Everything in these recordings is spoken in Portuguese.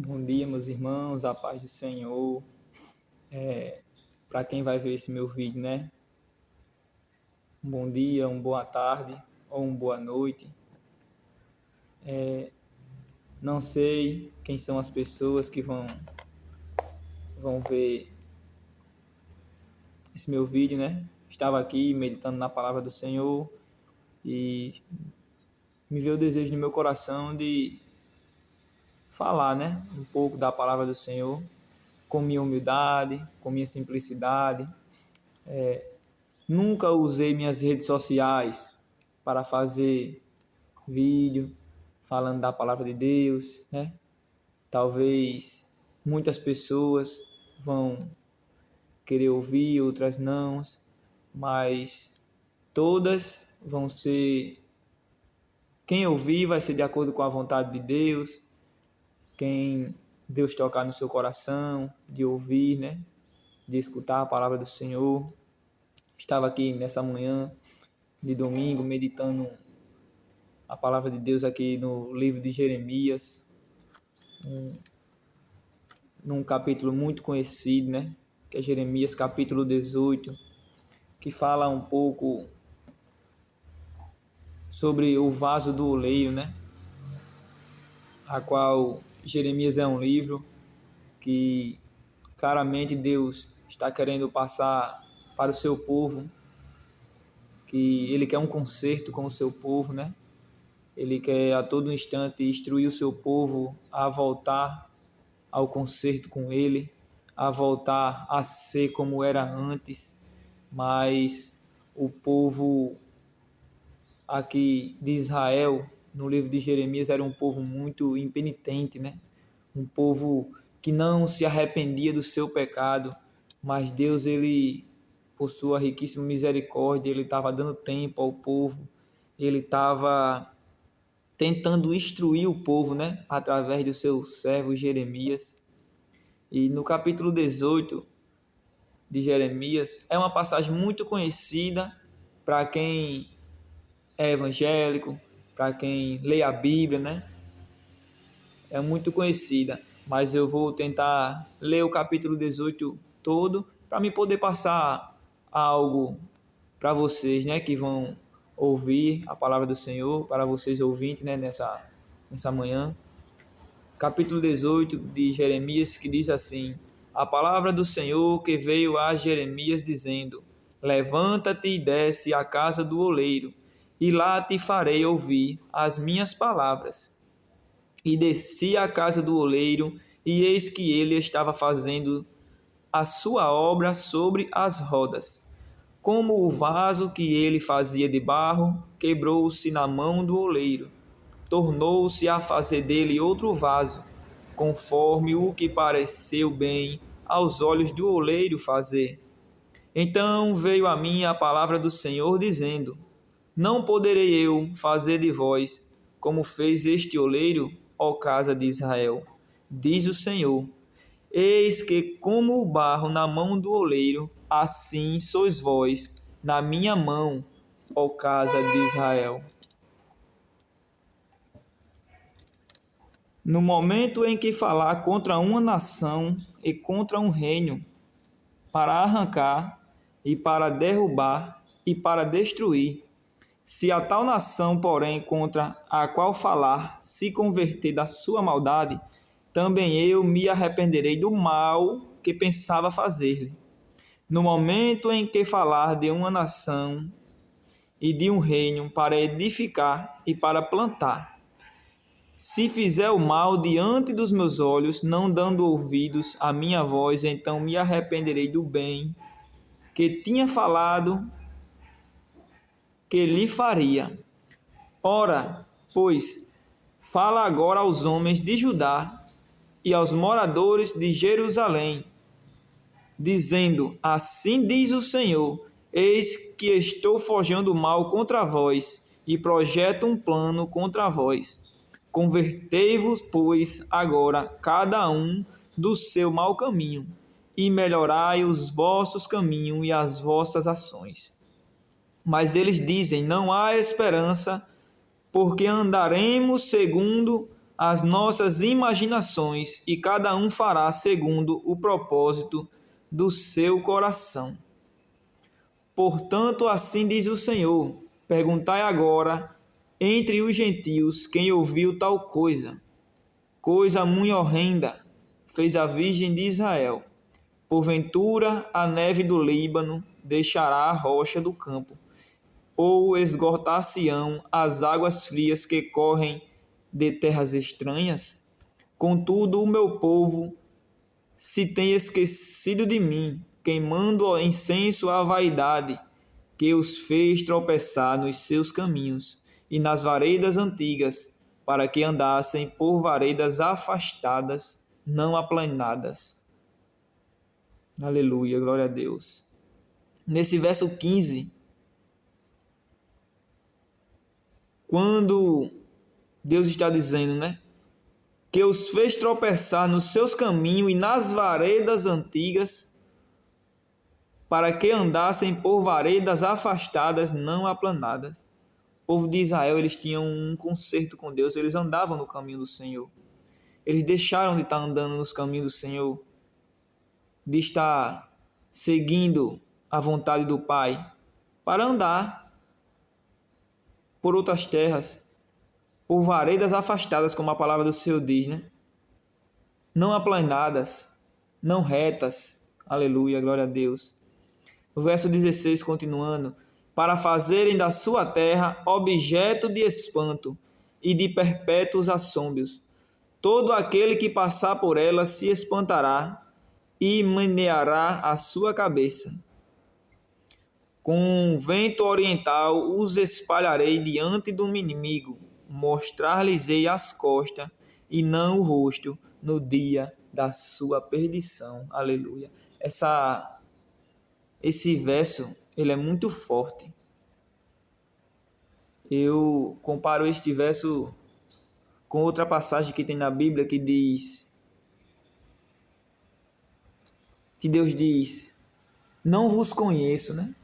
Bom dia, meus irmãos, a paz do Senhor. Para quem vai ver esse meu vídeo, né? Um bom dia, uma boa tarde ou uma boa noite. Não sei quem são as pessoas que vão ver esse meu vídeo, né? Estava aqui meditando na palavra do Senhor e me veio o desejo no meu coração de falar, né? Um pouco da palavra do Senhor, com minha humildade, com minha simplicidade. Nunca usei minhas redes sociais para fazer vídeo falando da palavra de Deus, né? Talvez muitas pessoas vão querer ouvir, outras não, mas todas vão ser. Quem ouvir vai ser de acordo com a vontade de Deus, quem Deus tocar no seu coração, de ouvir, né? De escutar a palavra do Senhor. Estava aqui nessa manhã de domingo meditando a palavra de Deus aqui no livro de Jeremias, num capítulo muito conhecido, né? Que é Jeremias capítulo 18, que fala um pouco sobre o vaso do oleiro, né? A qual Jeremias é um livro que claramente Deus está querendo passar para o seu povo, que ele quer um conserto com o seu povo, né? Ele quer a todo instante instruir o seu povo a voltar ao conserto com ele, a voltar a ser como era antes, mas o povo aqui de Israel, no livro de Jeremias, era um povo muito impenitente, né? Um povo que não se arrependia do seu pecado, mas Deus, ele, por sua riquíssima misericórdia, ele estava dando tempo ao povo, ele estava tentando instruir o povo, né? Através do seu servo Jeremias. E no capítulo 18 de Jeremias, é uma passagem muito conhecida para quem é evangélico, para quem lê a Bíblia, né? É muito conhecida, mas eu vou tentar ler o capítulo 18 todo para me poder passar algo para vocês, né, que vão ouvir a palavra do Senhor, para vocês ouvintes, né, nessa manhã. Capítulo 18 de Jeremias, que diz assim: a palavra do Senhor que veio a Jeremias dizendo: levanta-te e desce à casa do oleiro, e lá te farei ouvir as minhas palavras. E desci à casa do oleiro, e eis que ele estava fazendo a sua obra sobre as rodas. Como o vaso que ele fazia de barro quebrou-se na mão do oleiro, tornou-se a fazer dele outro vaso, conforme o que pareceu bem aos olhos do oleiro fazer. Então veio a mim a palavra do Senhor, dizendo: não poderei eu fazer de vós como fez este oleiro, ó casa de Israel, diz o Senhor. Eis que, como o barro na mão do oleiro, assim sois vós na minha mão, ó casa de Israel. No momento em que falar contra uma nação e contra um reino, para arrancar e para derrubar e para destruir, se a tal nação, porém, contra a qual falar se converter da sua maldade, também eu me arrependerei do mal que pensava fazer-lhe. No momento em que falar de uma nação e de um reino para edificar e para plantar, se fizer o mal diante dos meus olhos, não dando ouvidos à minha voz, então me arrependerei do bem que tinha falado que lhe faria. Ora, pois, fala agora aos homens de Judá e aos moradores de Jerusalém, dizendo: assim diz o Senhor, eis que estou forjando mal contra vós e projeto um plano contra vós. Convertei-vos, pois, agora cada um do seu mau caminho, e melhorai os vossos caminhos e as vossas ações. Mas eles dizem: não há esperança, porque andaremos segundo as nossas imaginações, e cada um fará segundo o propósito do seu coração. Portanto, assim diz o Senhor: perguntai agora entre os gentios quem ouviu tal coisa. Coisa muito horrenda fez a Virgem de Israel. Porventura a neve do Líbano deixará a rocha do campo, ou esgotar-se-ão as águas frias que correm de terras estranhas? Contudo, o meu povo se tem esquecido de mim, queimando incenso à vaidade, que os fez tropeçar nos seus caminhos e nas varedas antigas, para que andassem por varedas afastadas, não aplanadas. Aleluia, glória a Deus. Nesse verso 15, quando Deus está dizendo, né, que os fez tropeçar nos seus caminhos e nas varedas antigas, para que andassem por varedas afastadas, não aplanadas. O povo de Israel, eles tinham um concerto com Deus, eles andavam no caminho do Senhor. Eles deixaram de estar andando nos caminhos do Senhor, de estar seguindo a vontade do Pai, para andar por outras terras, por varedas afastadas, como a palavra do Senhor diz, né? Não aplanadas, não retas. Aleluia, glória a Deus. O verso 16, continuando: para fazerem da sua terra objeto de espanto e de perpétuos assombros. Todo aquele que passar por ela se espantará e meneará a sua cabeça. Com o vento oriental os espalharei diante do inimigo, mostrar-lhes-ei as costas e não o rosto no dia da sua perdição. Aleluia. Esse verso, ele é muito forte. Eu comparo este verso com outra passagem que tem na Bíblia que diz, que Deus diz: não vos conheço, né?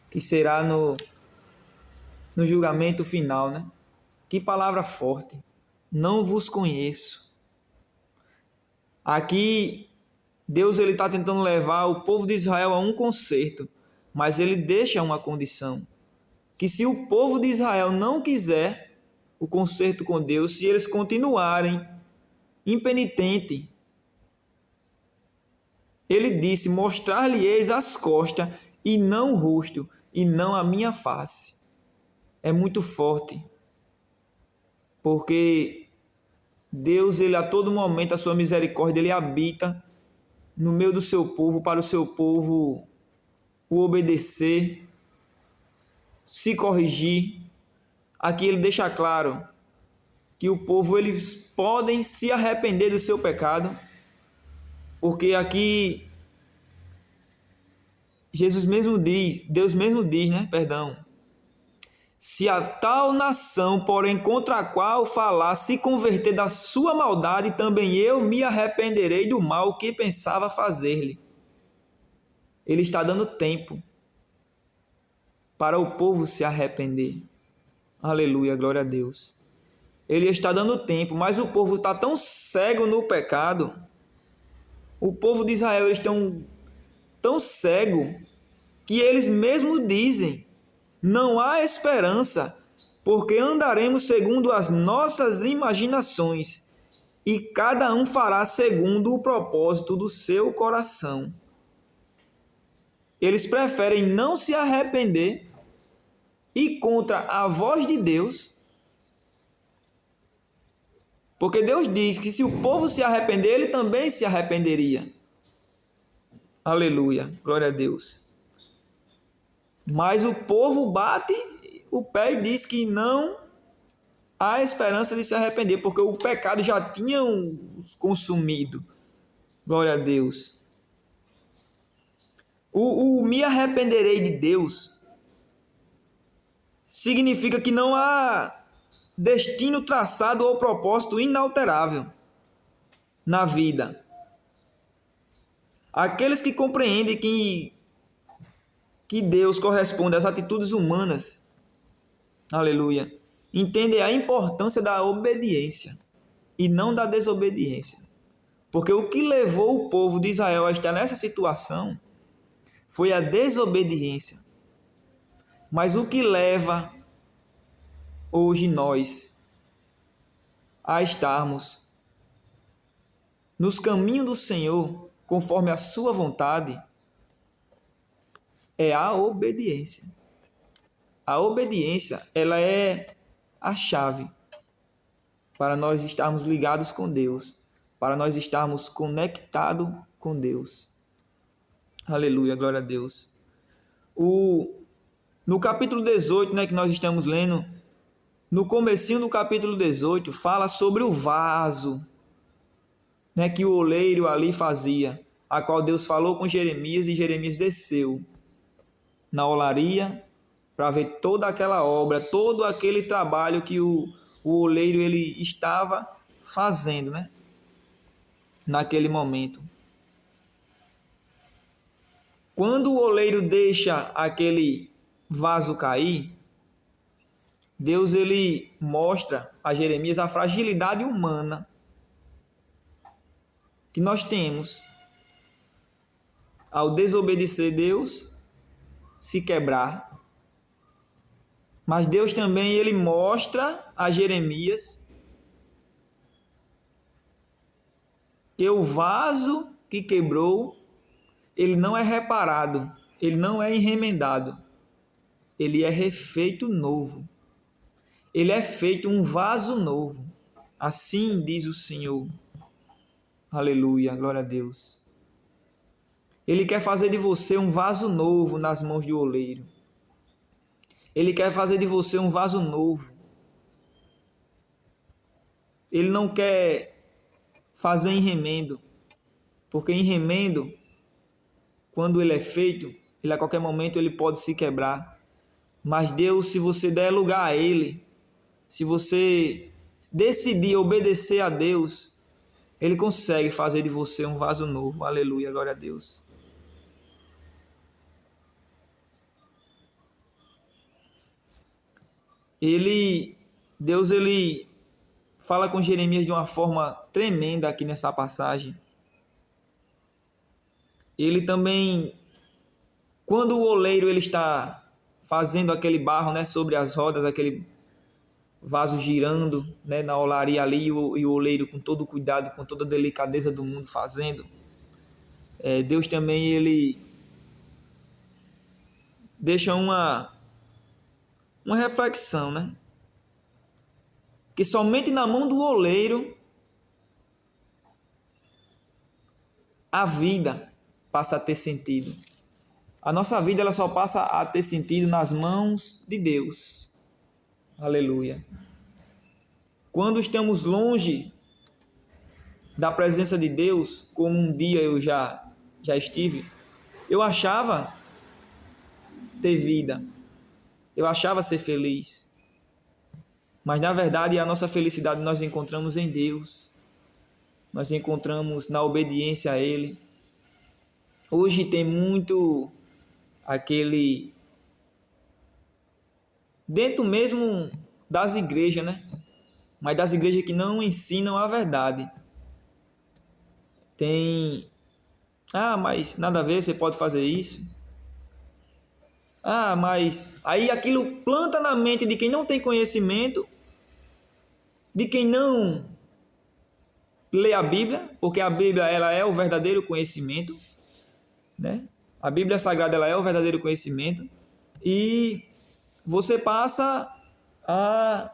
Que será no julgamento final, né? Que palavra forte. Não vos conheço. Aqui Deus está tentando levar o povo de Israel a um conserto, mas ele deixa uma condição, que se o povo de Israel não quiser o conserto com Deus, se eles continuarem impenitentes, ele disse: mostrar-lhe-eis as costas e não o rosto, e não a minha face. É muito forte, porque Deus, ele a todo momento, a sua misericórdia, ele habita no meio do seu povo, para o seu povo o obedecer, se corrigir. Aqui ele deixa claro que o povo, eles podem se arrepender do seu pecado, porque aqui Deus mesmo diz, né? Se a tal nação, porém, contra a qual falar, se converter da sua maldade, também eu me arrependerei do mal que pensava fazer-lhe. Ele está dando tempo para o povo se arrepender. Aleluia, glória a Deus. Ele está dando tempo, mas o povo está tão cego no pecado. O povo de Israel, eles estão tão cego que eles mesmos dizem: não há esperança, porque andaremos segundo as nossas imaginações, e cada um fará segundo o propósito do seu coração. Eles preferem não se arrepender e contra a voz de Deus, porque Deus diz que se o povo se arrepender, ele também se arrependeria. Aleluia, glória a Deus. Mas o povo bate o pé e diz que não há esperança de se arrepender, porque o pecado já tinha os consumido. Glória a Deus. O me arrependerei de Deus significa que não há destino traçado ou propósito inalterável na vida. Aqueles que compreendem que Deus corresponde às atitudes humanas, aleluia, entendem a importância da obediência. e não da desobediência. Porque o que levou o povo de Israel a estar nessa situação foi a desobediência. Mas o que leva hoje nós a estarmos nos caminhos do Senhor, conforme a sua vontade, é a obediência. A obediência, ela é a chave para nós estarmos ligados com Deus, para nós estarmos conectados com Deus. Aleluia, glória a Deus. No capítulo 18, que nós estamos lendo, no comecinho do capítulo 18, fala sobre o vaso, que o oleiro ali fazia, a qual Deus falou com Jeremias, e Jeremias desceu na olaria para ver toda aquela obra, todo aquele trabalho que o oleiro ele estava fazendo, naquele momento. Quando o oleiro deixa aquele vaso cair, Deus ele mostra a Jeremias a fragilidade humana que nós temos ao desobedecer Deus, se quebrar. Mas Deus também ele mostra a Jeremias que o vaso que quebrou, ele não é reparado, ele não é remendado, ele é refeito novo. Ele é feito um vaso novo. Assim diz o Senhor. Aleluia, glória a Deus. Ele quer fazer de você um vaso novo nas mãos do oleiro. Ele quer fazer de você um vaso novo. Ele não quer fazer em remendo, porque em remendo, quando ele é feito, ele a qualquer momento ele pode se quebrar. Mas Deus, se você der lugar a ele, se você decidir obedecer a Deus, ele consegue fazer de você um vaso novo. Aleluia, glória a Deus. Deus ele fala com Jeremias de uma forma tremenda aqui nessa passagem. Ele também, quando o oleiro ele está fazendo aquele barro, sobre as rodas, aquele vaso girando, na olaria ali, e o oleiro com todo o cuidado, com toda a delicadeza do mundo fazendo, Deus também ele deixa uma reflexão, que somente na mão do oleiro a vida passa a ter sentido. A nossa vida ela só passa a ter sentido nas mãos de Deus. Aleluia. Quando estamos longe da presença de Deus, como um dia eu já estive, eu achava ter vida, eu achava ser feliz. Mas na verdade a nossa felicidade nós encontramos em Deus. Nós encontramos na obediência a Ele. Hoje tem muito aquele dentro mesmo das igrejas, mas das igrejas que não ensinam a verdade. Tem, mas nada a ver, você pode fazer isso. Mas aí aquilo planta na mente de quem não tem conhecimento, de quem não lê a Bíblia, porque a Bíblia ela é o verdadeiro conhecimento, A Bíblia Sagrada ela é o verdadeiro conhecimento, e você passa a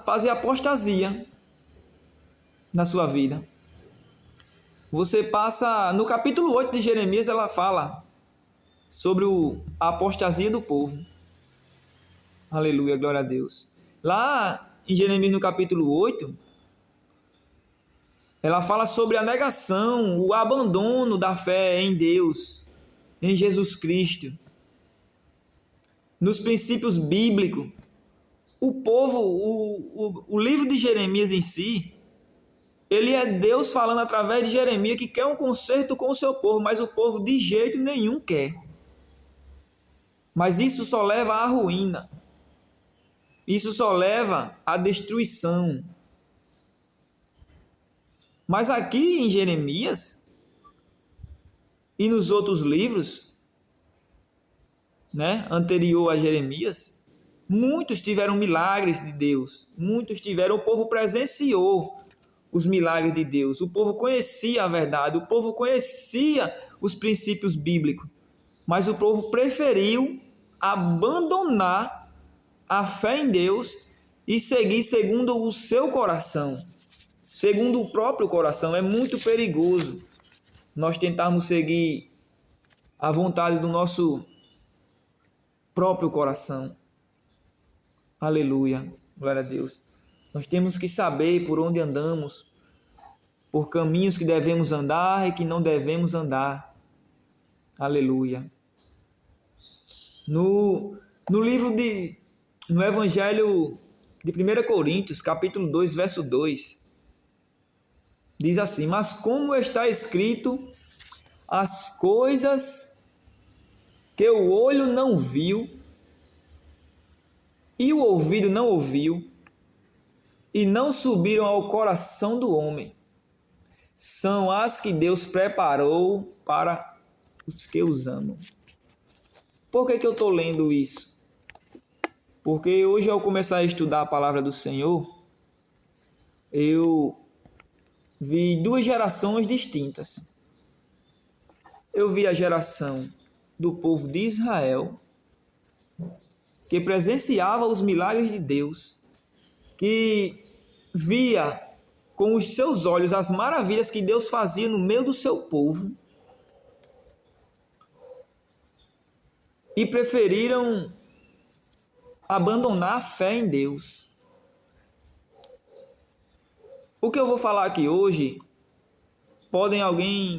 fazer apostasia na sua vida. Você passa, no capítulo 8 de Jeremias, ela fala sobre a apostasia do povo. Aleluia, glória a Deus. Lá em Jeremias, no capítulo 8, ela fala sobre a negação, o abandono da fé em Deus, em Jesus Cristo, nos princípios bíblicos. O povo, o livro de Jeremias em si, ele é Deus falando através de Jeremias que quer um conserto com o seu povo, mas o povo de jeito nenhum quer. Mas isso só leva à ruína. Isso só leva à destruição. Mas aqui em Jeremias e nos outros livros, né, anterior a Jeremias, muitos tiveram milagres de Deus. O povo presenciou os milagres de Deus. O povo conhecia a verdade, o povo conhecia os princípios bíblicos. Mas o povo preferiu abandonar a fé em Deus e seguir segundo o seu coração, segundo o próprio coração. É muito perigoso nós tentarmos seguir a vontade do nosso próprio coração. Aleluia, glória a Deus. Nós temos que saber por onde andamos, por caminhos que devemos andar e que não devemos andar. Aleluia. No Evangelho de 1 Coríntios, capítulo 2, verso 2, diz assim: mas como está escrito, as coisas que o olho não viu, e o ouvido não ouviu, e não subiram ao coração do homem, são as que Deus preparou para os que os amam. Por que eu estou lendo isso? Porque hoje, ao começar a estudar a palavra do Senhor, eu vi duas gerações distintas. Eu vi a geração do povo de Israel, que presenciava os milagres de Deus, que via com os seus olhos as maravilhas que Deus fazia no meio do seu povo, e preferiram abandonar a fé em Deus. O que eu vou falar aqui hoje,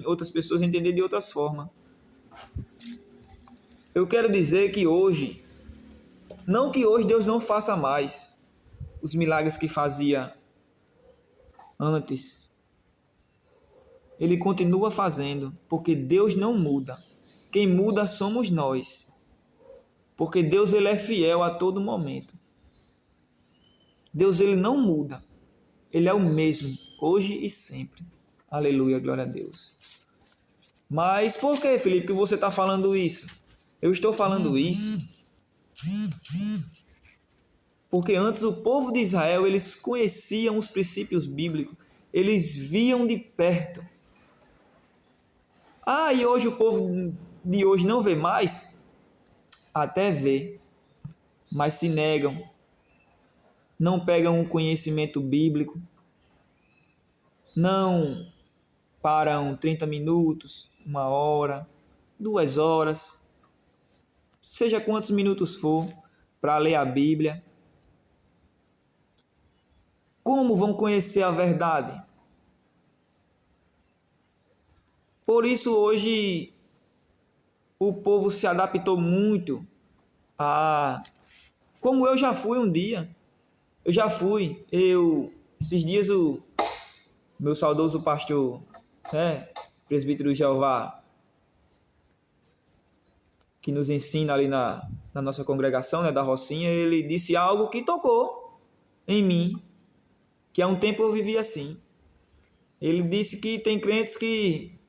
outras pessoas entender de outras formas. Eu quero dizer que hoje, não que hoje Deus não faça mais os milagres que fazia antes. Ele continua fazendo, porque Deus não muda. Quem muda somos nós. Porque Deus, ele é fiel a todo momento. Deus, ele não muda. Ele é o mesmo, hoje e sempre. Aleluia, glória a Deus. Mas por que, Felipe, que você está falando isso? Eu estou falando isso porque antes o povo de Israel, eles conheciam os princípios bíblicos. Eles viam de perto. E hoje o povo de hoje não vê mais? Até vê, mas se negam, não pegam o conhecimento bíblico, não param 30 minutos, 1 hora, 2 horas, seja quantos minutos for, para ler a Bíblia. Como vão conhecer a verdade? Por isso hoje o povo se adaptou muito como eu já fui um dia. Esses dias o meu saudoso pastor, presbítero Jeová, que nos ensina ali na nossa congregação, da Rocinha, ele disse algo que tocou em mim, que há um tempo eu vivi assim. Ele disse que tem crentes que,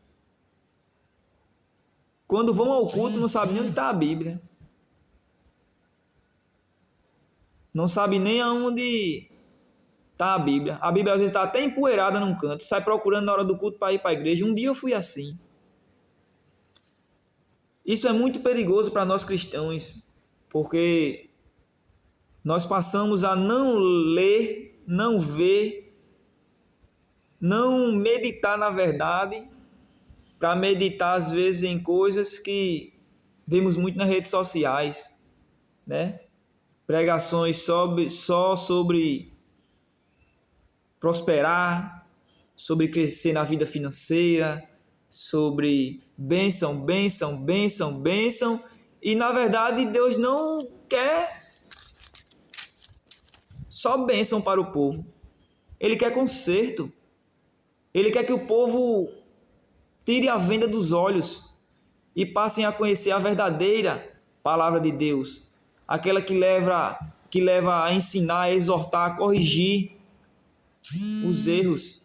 quando vão ao culto, não sabem nem onde está a Bíblia. Não sabe nem aonde está a Bíblia. A Bíblia às vezes está até empoeirada num canto. Sai procurando na hora do culto para ir para a igreja. Um dia eu fui assim. Isso é muito perigoso para nós cristãos, porque nós passamos a não ler, não ver, não meditar na verdade, para meditar às vezes em coisas que vemos muito nas redes sociais, né? Pregações só sobre prosperar, sobre crescer na vida financeira, sobre bênção, bênção, bênção, bênção, e na verdade Deus não quer só bênção para o povo. Ele quer conserto. Ele quer que o povo tire a venda dos olhos e passem a conhecer a verdadeira palavra de Deus, aquela que que leva a ensinar, a exortar, a corrigir os erros.